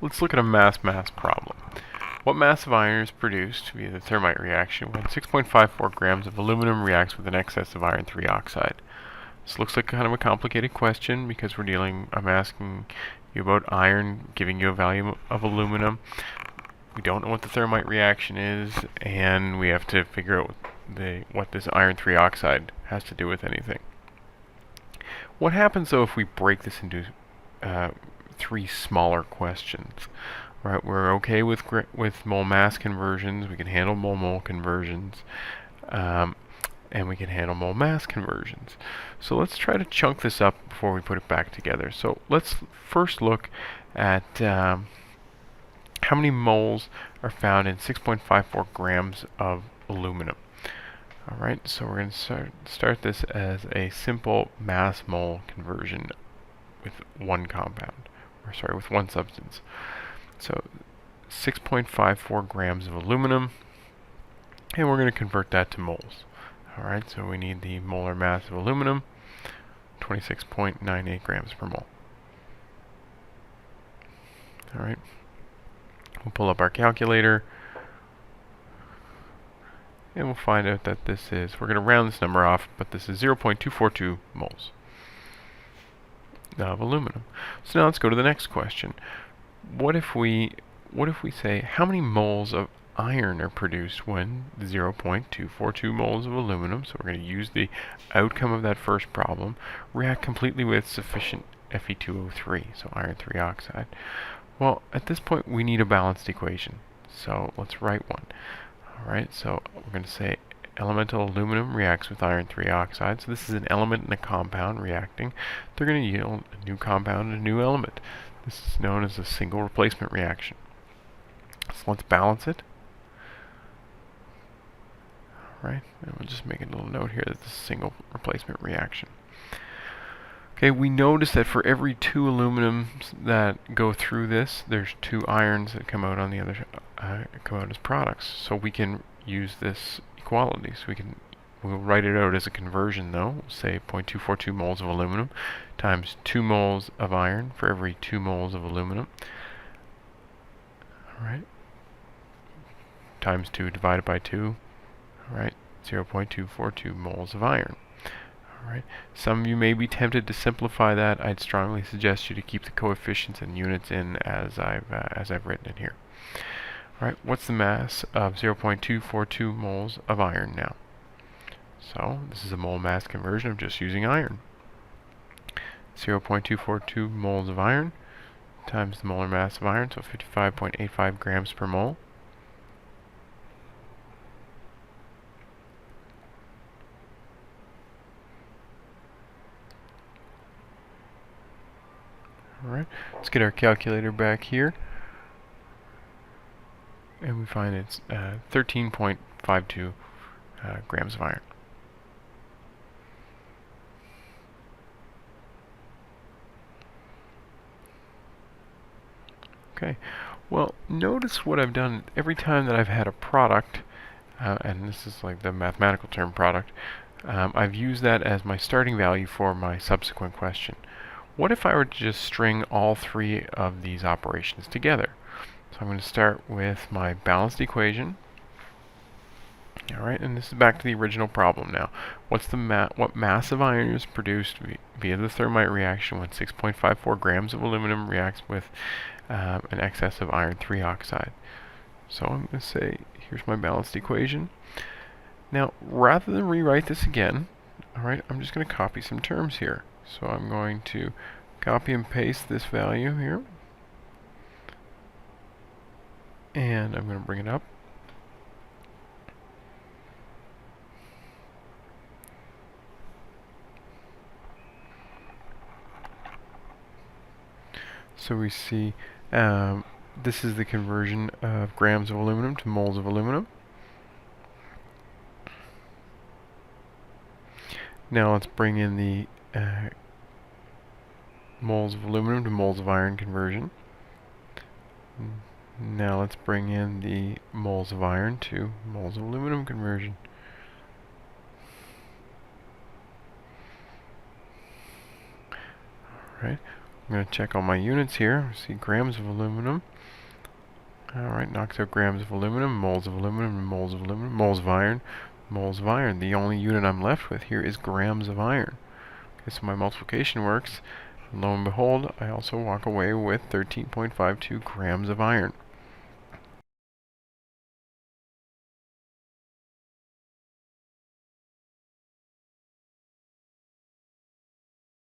Let's look at a mass problem. What mass of iron is produced via the thermite reaction when 6.54 grams of aluminum reacts with an excess of iron 3 oxide? This looks like kind of a complicated question because I'm asking you about iron, giving you a value of aluminum. We don't know what the thermite reaction is, and we have to figure out what this iron 3 oxide has to do with anything. What happens though if we break this into three smaller questions? Right, we're okay with mole mass conversions. We can handle mole conversions, and we can handle mole mass conversions. So let's try to chunk this up before we put it back together. So let's first look at how many moles are found in 6.54 grams of aluminum. Alright, so we're going to start this as a simple mass mole conversion with one compound, with one substance. So 6.54 grams of aluminum, and we're going to convert that to moles. Alright, so we need the molar mass of aluminum, 26.98 grams per mole. Alright, we'll pull up our calculator, and we'll find out that this is, we're going to round this number off, but this is 0.242 moles of aluminum. So now let's go to the next question. What if we say how many moles of iron are produced when 0.242 moles of aluminum, so we're going to use the outcome of that first problem, react completely with sufficient Fe2O3, so iron 3 oxide. Well, at this point we need a balanced equation, so let's write one. Alright, so we're going to say elemental aluminum reacts with iron 3 oxide, so this is an element and a compound reacting. They're going to yield a new compound and a new element. This is known as a single replacement reaction. So let's balance it. Alright, and we'll just make a little note here that this is a single replacement reaction. Okay, we notice that for every 2 aluminums that go through this, there's 2 irons that come out on the other come out as products. So we can use this equality. So we'll write it out as a conversion though. We'll say 0.242 moles of aluminum times 2 moles of iron for every 2 moles of aluminum. Alright. Times 2 divided by 2. Alright, 0.242 moles of iron. Alright, some of you may be tempted to simplify that. I'd strongly suggest you to keep the coefficients and units in as I've written it here. Alright, what's the mass of 0.242 moles of iron now? So this is a mole mass conversion of just using iron. 0.242 moles of iron times the molar mass of iron, so 55.85 grams per mole. Alright, let's get our calculator back here. And we find it's 13.52 grams of iron. Okay, well, notice what I've done every time that I've had a product, and this is like the mathematical term product, I've used that as my starting value for my subsequent question. What if I were to just string all 3 of these operations together? So I'm going to start with my balanced equation. Alright, and this is back to the original problem now. What mass of iron is produced via the thermite reaction when 6.54 grams of aluminum reacts with an excess of iron 3 oxide? So I'm going to say, here's my balanced equation. Now, rather than rewrite this again, alright, I'm just going to copy some terms here. So I'm going to copy and paste this value here. And I'm going to bring it up. So we see this is the conversion of grams of aluminum to moles of aluminum. Now let's bring in the moles of aluminum to moles of iron conversion. Now let's bring in the moles of iron to moles of aluminum conversion. Alright, I'm going to check all my units here. See grams of aluminum. Alright, knocks out grams of aluminum, moles of aluminum, moles of aluminum, moles of iron, moles of iron. The only unit I'm left with here is grams of iron. Okay, so my multiplication works. Lo and behold, I also walk away with 13.52 grams of iron.